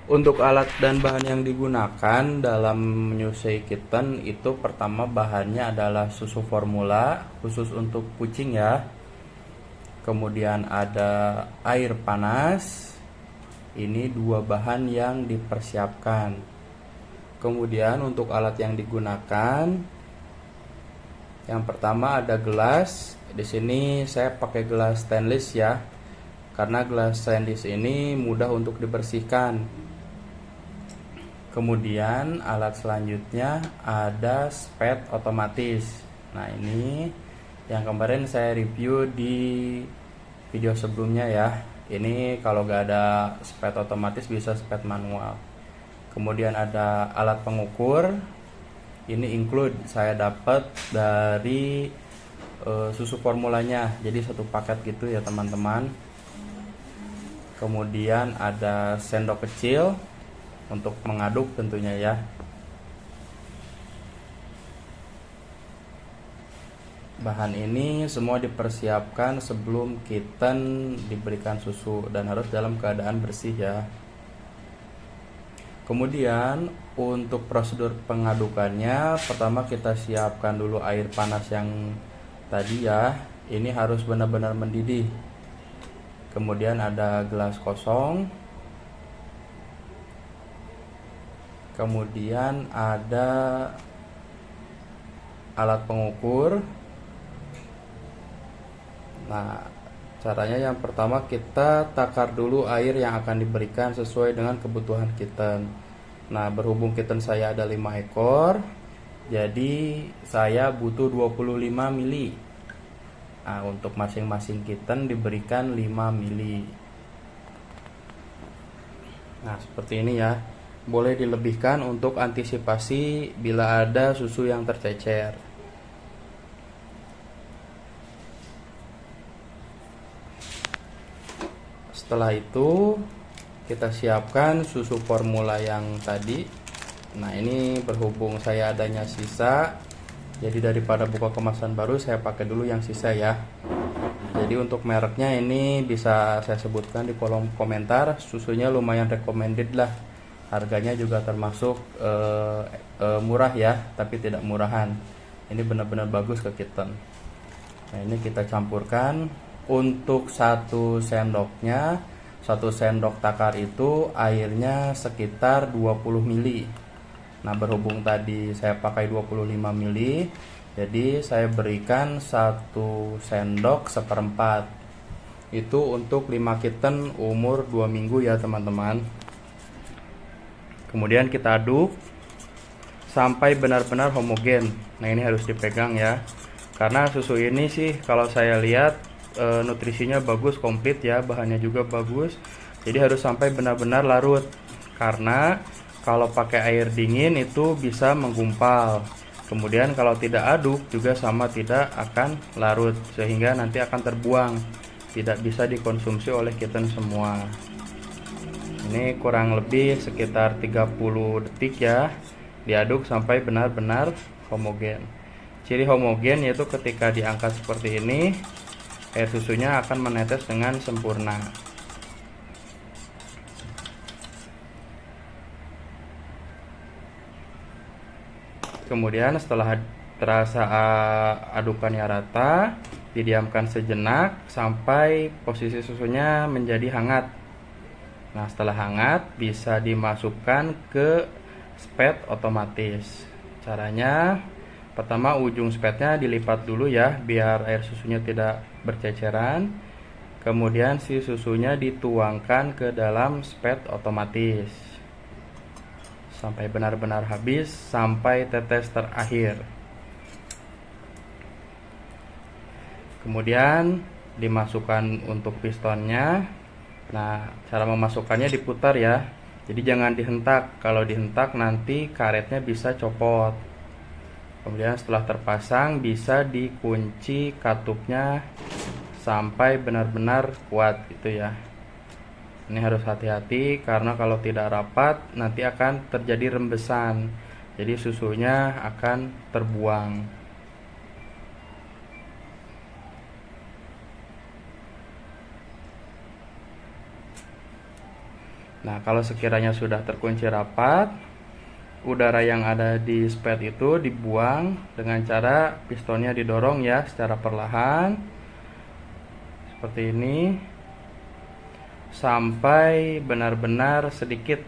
Untuk alat dan bahan yang digunakan dalam menyusui kitten itu pertama bahannya adalah susu formula khusus untuk kucing ya. Kemudian ada air panas. Ini dua bahan yang dipersiapkan. Kemudian untuk alat yang digunakan, yang pertama ada gelas. Di sini saya pakai gelas stainless ya. Karena gelas stainless ini mudah untuk dibersihkan. Kemudian alat selanjutnya ada spet otomatis. Nah, ini yang kemarin saya review di video sebelumnya ya. Ini kalau gak ada spet otomatis bisa spet manual. Kemudian ada alat pengukur. Ini include saya dapat dari susu formulanya. Jadi satu paket gitu ya teman-teman. Kemudian ada sendok kecil untuk mengaduk tentunya ya. Bahan ini semua dipersiapkan sebelum kitten diberikan susu dan harus dalam keadaan bersih ya. Kemudian untuk prosedur pengadukannya, pertama kita siapkan dulu air panas yang tadi ya. Ini harus benar-benar mendidih. Kemudian ada gelas kosong. Kemudian ada alat pengukur. Nah, caranya yang pertama kita takar dulu air yang akan diberikan sesuai dengan kebutuhan kitten. Nah, berhubung kitten saya ada 5 ekor, jadi saya butuh 25 mili. Nah, untuk masing-masing kitten diberikan 5 mili. Nah, seperti ini ya. Boleh dilebihkan untuk antisipasi bila ada susu yang tercecer. Setelah itu kita siapkan susu formula yang tadi. Nah, ini berhubung saya adanya sisa, jadi daripada buka kemasan baru saya pakai dulu yang sisa ya. Jadi untuk mereknya ini bisa saya sebutkan di kolom komentar. Susunya lumayan recommended lah. Harganya juga termasuk murah ya, tapi tidak murahan. Ini benar-benar bagus ke kitten. Nah, ini kita campurkan. Untuk satu sendoknya, satu sendok takar itu airnya sekitar 20 mili. Nah, berhubung tadi saya pakai 25 mili, jadi saya berikan satu sendok seperempat. Itu untuk 5 kitten umur 2 minggu ya teman-teman. Kemudian kita aduk sampai benar-benar homogen. Nah, ini harus dipegang ya. Karena susu ini sih kalau saya lihat nutrisinya bagus, komplit ya, bahannya juga bagus. Jadi harus sampai benar-benar larut. Karena kalau pakai air dingin itu bisa menggumpal. Kemudian kalau tidak aduk juga sama tidak akan larut sehingga nanti akan terbuang. Tidak bisa dikonsumsi oleh kitten semua. Ini kurang lebih sekitar 30 detik ya. Diaduk sampai benar-benar homogen. Ciri homogen yaitu ketika diangkat seperti ini, air susunya akan menetes dengan sempurna. Kemudian setelah terasa adukannya rata, didiamkan sejenak sampai posisi susunya menjadi hangat. Nah, setelah hangat bisa dimasukkan ke spet otomatis. Caranya pertama ujung spetnya dilipat dulu ya biar air susunya tidak berceceran. Kemudian si susunya dituangkan ke dalam spet otomatis sampai benar-benar habis, sampai tetes terakhir. Kemudian dimasukkan untuk pistonnya. Nah, cara memasukkannya diputar ya. Jadi jangan dihentak. Kalau dihentak nanti karetnya bisa copot. Kemudian setelah terpasang bisa dikunci katupnya sampai benar-benar kuat gitu ya. Ini harus hati-hati karena kalau tidak rapat nanti akan terjadi rembesan. Jadi susunya akan terbuang. Nah, kalau sekiranya sudah terkunci rapat, udara yang ada di spet itu dibuang dengan cara pistonnya didorong ya secara perlahan seperti ini sampai benar-benar sedikit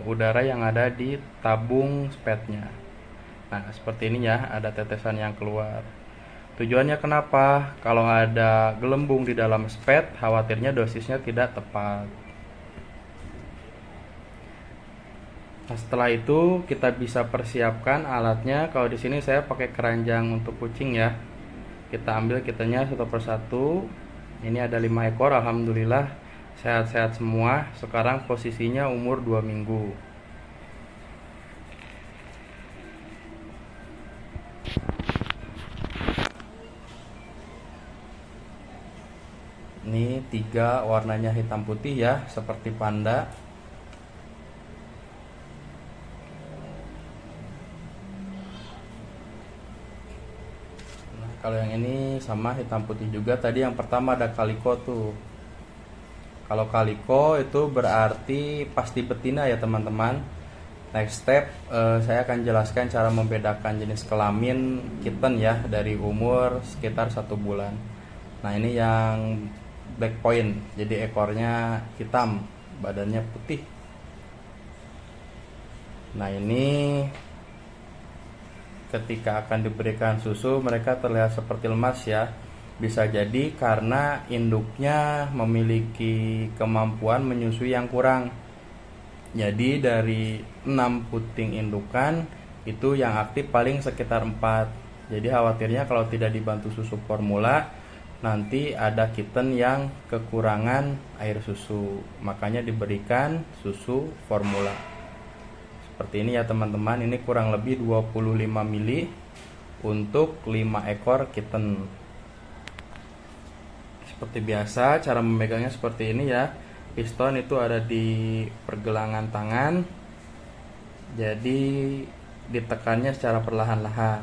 udara yang ada di tabung spetnya. Nah, seperti ini ya, ada tetesan yang keluar. Tujuannya kenapa? Kalau ada gelembung di dalam spet, khawatirnya dosisnya tidak tepat. Nah, setelah itu kita bisa persiapkan alatnya. Kalau di sini saya pakai keranjang untuk kucing ya. Kita ambil kitanya satu persatu. Ini ada 5 ekor, alhamdulillah sehat-sehat semua. Sekarang posisinya umur 2 minggu. Ini 3 warnanya hitam putih ya, seperti panda. Kalau yang ini sama hitam putih juga. Tadi yang pertama ada kaliko tuh. Kalau kaliko itu berarti pasti betina ya teman-teman. Next step saya akan jelaskan cara membedakan jenis kelamin kitten ya dari umur sekitar 1 bulan. Nah, ini yang black point. Jadi ekornya hitam, badannya putih. Nah, ini ketika akan diberikan susu mereka terlihat seperti lemas ya. Bisa jadi karena induknya memiliki kemampuan menyusui yang kurang. Jadi dari 6 puting indukan itu yang aktif paling sekitar 4. Jadi khawatirnya kalau tidak dibantu susu formula nanti ada kitten yang kekurangan air susu. Makanya diberikan susu formula. Seperti ini ya teman-teman, ini kurang lebih 25 mili untuk 5 ekor kitten. Seperti biasa cara memegangnya seperti ini ya. Piston itu ada di pergelangan tangan. Jadi ditekannya secara perlahan-lahan.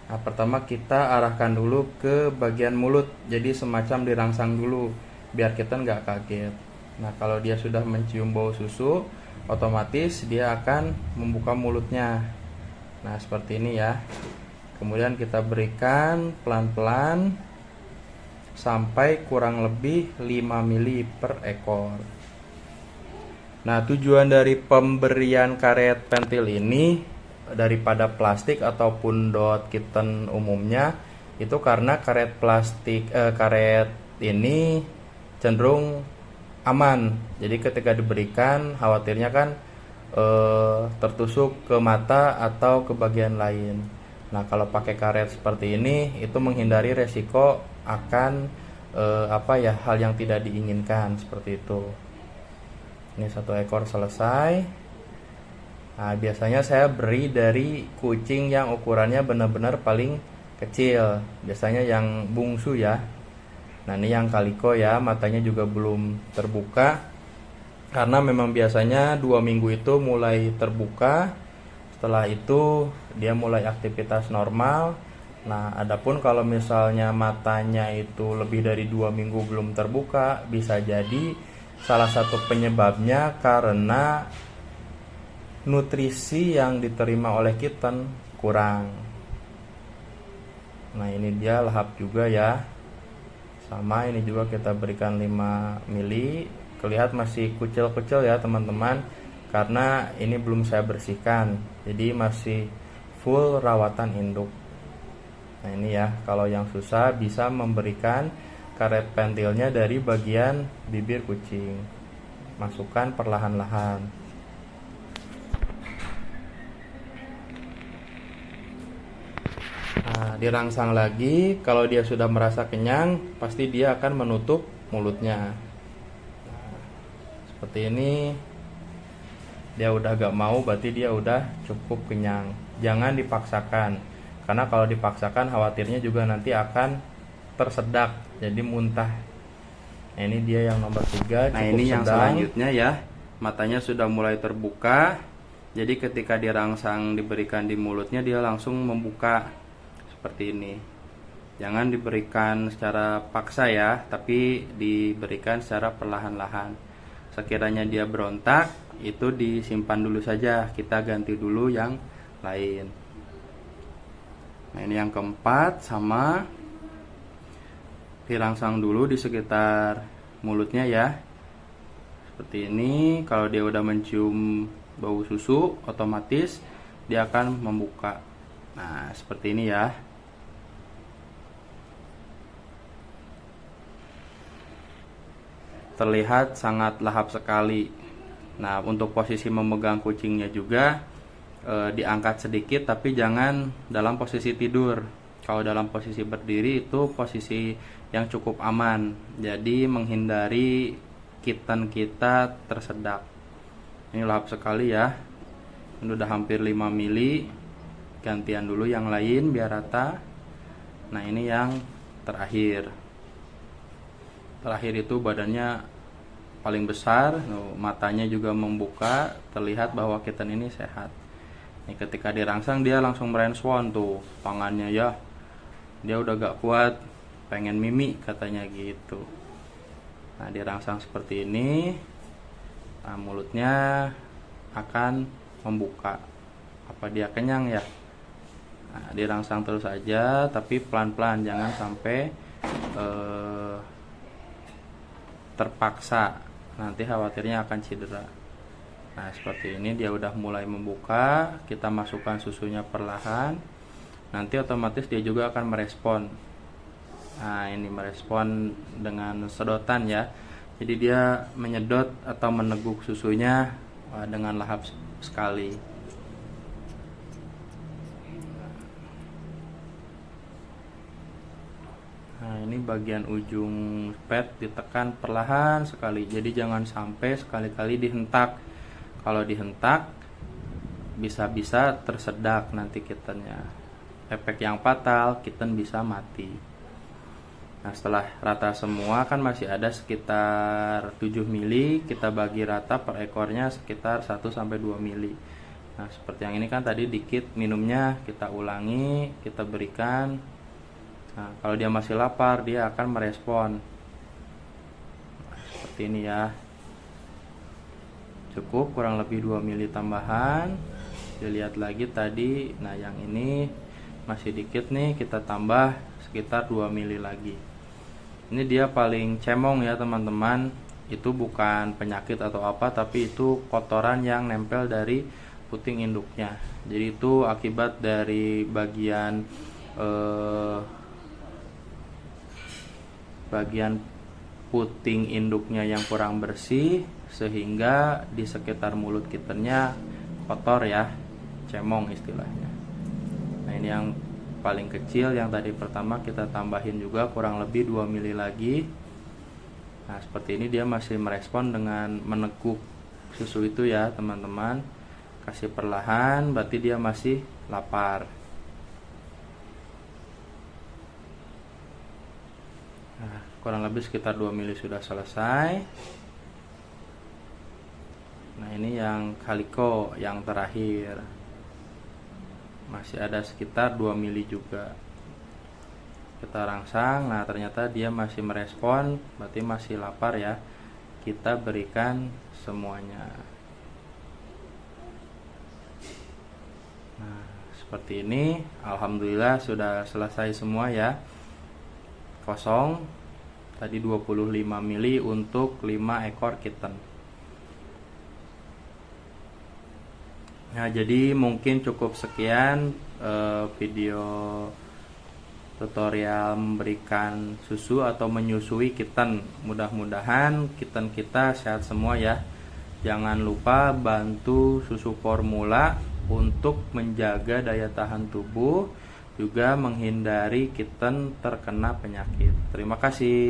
Nah, pertama kita arahkan dulu ke bagian mulut. Jadi semacam dirangsang dulu biar kitten nggak kaget. Nah, kalau dia sudah mencium bau susu, otomatis dia akan membuka mulutnya. Nah, seperti ini ya. Kemudian kita berikan pelan-pelan sampai kurang lebih 5 mili per ekor. Nah, tujuan dari pemberian karet pentil ini daripada plastik ataupun dot kitten umumnya itu karena karet ini cenderung aman. Jadi ketika diberikan khawatirnya kan tertusuk ke mata atau ke bagian lain. Nah, kalau pakai karet seperti ini itu menghindari resiko akan hal yang tidak diinginkan seperti itu. Ini 1 ekor selesai. Nah, biasanya saya beri dari kucing yang ukurannya benar-benar paling kecil, biasanya yang bungsu ya. Nah, ini yang kaliko ya, matanya juga belum terbuka karena memang biasanya 2 minggu itu mulai terbuka. Setelah itu dia mulai aktivitas normal. Nah, adapun kalau misalnya matanya itu lebih dari 2 minggu belum terbuka, bisa jadi salah satu penyebabnya karena nutrisi yang diterima oleh kitten kurang. Nah, ini dia lahap juga ya. Sama ini juga kita berikan 5 mili. Kelihatan masih kucil-kucil ya teman-teman, karena ini belum saya bersihkan. Jadi masih full rawatan induk. Nah, ini ya, kalau yang susah bisa memberikan karet pentilnya dari bagian bibir kucing. Masukkan perlahan-lahan. Nah, dirangsang lagi. Kalau dia sudah merasa kenyang, pasti dia akan menutup mulutnya. Nah, seperti ini. Dia udah gak mau, berarti dia udah cukup kenyang. Jangan dipaksakan, karena kalau dipaksakan khawatirnya juga nanti akan tersedak, jadi muntah. Nah, ini dia yang nomor 3. Nah, ini yang selanjutnya ya. Matanya sudah mulai terbuka. Jadi ketika dirangsang diberikan di mulutnya, dia langsung membuka seperti ini. Jangan diberikan secara paksa ya, tapi diberikan secara perlahan-lahan. sekiranya dia berontak, itu disimpan dulu saja, kita ganti dulu yang lain. Nah, ini yang keempat, sama dirangsang dulu di sekitar mulutnya ya. Seperti ini, kalau dia udah mencium bau susu, otomatis dia akan membuka. Nah, seperti ini ya. Terlihat sangat lahap sekali. Nah, untuk posisi memegang kucingnya juga diangkat sedikit, tapi jangan dalam posisi tidur. Kalau dalam posisi berdiri itu posisi yang cukup aman, jadi menghindari kitten kita tersedak. Ini lahap sekali ya. Ini udah hampir 5 mili. Gantian dulu yang lain biar rata. Nah, ini yang terakhir. Terakhir itu badannya paling besar, matanya juga membuka, terlihat bahwa kitten ini sehat. Nih, ketika dirangsang dia langsung merespon tuh tangannya ya. Dia udah gak kuat, pengen mimi katanya gitu. Nah, dirangsang seperti ini, nah, mulutnya akan membuka. Apa dia kenyang ya? Nah, dirangsang terus aja, tapi pelan-pelan, jangan sampai terpaksa, nanti khawatirnya akan cedera. Nah, seperti ini dia udah mulai membuka, kita masukkan susunya perlahan, nanti otomatis dia juga akan merespon. Nah, ini merespon dengan sedotan ya, jadi dia menyedot atau meneguk susunya dengan lahap sekali. Nah, ini bagian ujung pad ditekan perlahan sekali, jadi jangan sampai sekali-kali dihentak. Kalau dihentak bisa-bisa tersedak nanti kittennya. Efek yang fatal, kitten bisa mati. Nah, setelah rata semua kan masih ada sekitar 7 mili, kita bagi rata per ekornya sekitar 1-2 mili. Nah, seperti yang ini kan tadi dikit minumnya, kita ulangi, kita berikan. Nah, kalau dia masih lapar, dia akan merespon. Nah, seperti ini ya. Cukup kurang lebih 2 mili tambahan. Dilihat lagi tadi. Nah, yang ini masih dikit nih, kita tambah sekitar 2 mili lagi. Ini dia paling cemong ya teman-teman. Itu bukan penyakit atau apa, tapi itu kotoran yang nempel dari puting induknya. Jadi itu akibat dari bagian puting induknya yang kurang bersih, sehingga di sekitar mulut kittennya kotor ya, cemong istilahnya. Nah, ini yang paling kecil, yang tadi pertama kita tambahin juga kurang lebih 2 mili lagi. Nah, seperti ini dia masih merespon dengan meneguk susu itu ya teman-teman. Kasih perlahan, berarti dia masih lapar. Nah, kurang lebih sekitar 2 mili sudah selesai. Nah, ini yang calico yang terakhir, masih ada sekitar 2 mili juga. Kita rangsang, nah ternyata dia masih merespon, berarti masih lapar ya. Kita berikan semuanya. Nah, seperti ini, alhamdulillah sudah selesai semua ya. Kosong. Tadi 25 mili untuk 5 ekor kitten. Nah, jadi mungkin cukup sekian video tutorial memberikan susu atau menyusui kitten. Mudah-mudahan kitten kita sehat semua ya. Jangan lupa bantu susu formula untuk menjaga daya tahan tubuh, juga menghindari kitten terkena penyakit. Terima kasih.